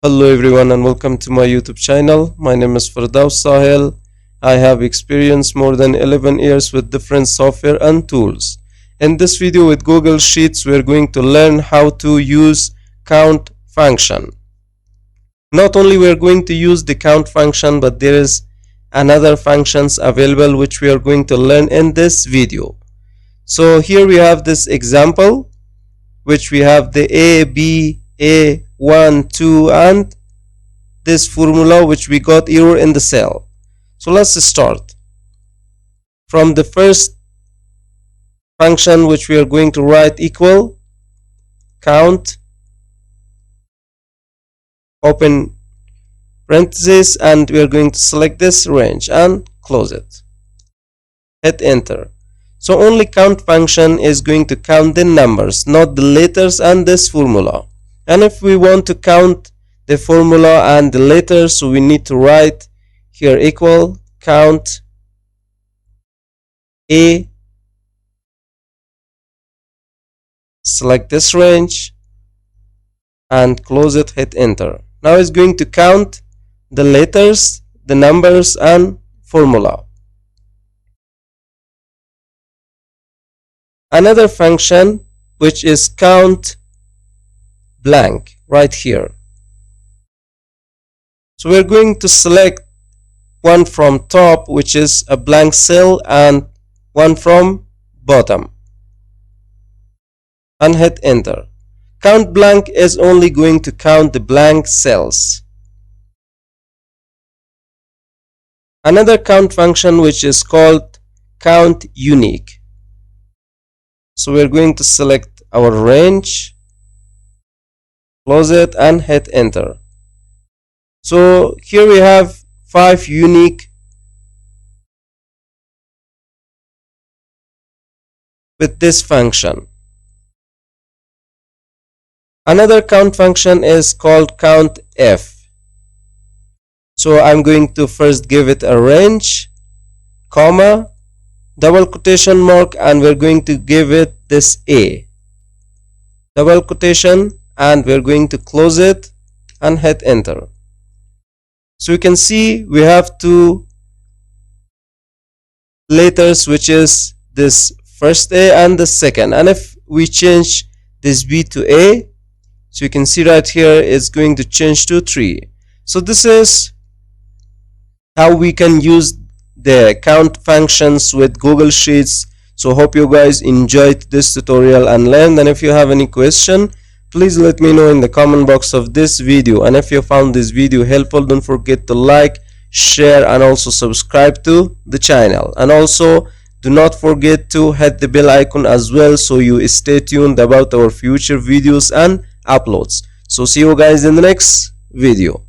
Hello everyone and welcome to my YouTube channel. My name is Firdaus Sahel. I have experience more than 11 years with different software and tools. In this video with Google Sheets, we are going to learn how to use count function. Not only we are going to use the count function, but there is another functions available which we are going to learn in this video. So here we have this example, which we have the A, B, A, 1, 2 and this formula which we got error in the cell. So let's start from the first function, which we are going to write equal count, open parenthesis, and we are going to select this range and close it. Hit enter. So only count function is going to count the numbers, not the letters and this formula. And if we want to count the formula and the letters, so we need to write here equal count A, select this range and close it, hit enter. Now it's going to count the letters, the numbers and formula. Another function which is count blank right here. So we're going to select one from top, which is a blank cell, and one from bottom and hit enter. Count blank is only going to count the blank cells. Another count function which is called count unique. So we're going to select our range, close it and hit enter. So here we have 5 unique with this function. Another count function is called COUNTIF. So I'm going to first give it a range, comma, double quotation mark, and we're going to give it this A, double quotation, and we're going to close it and hit enter. So you can see we have 2 letters, which is this first A and the second, and if we change this B to A, so you can see right here it's going to change to 3. So this is how we can use the count functions with Google Sheets. So hope you guys enjoyed this tutorial and learned, and if you have any question, please let me know in the comment box of this video. And if you found this video helpful, don't forget to like, share and also subscribe to the channel. And also do not forget to hit the bell icon as well, so you stay tuned about our future videos and uploads. So see you guys in the next video.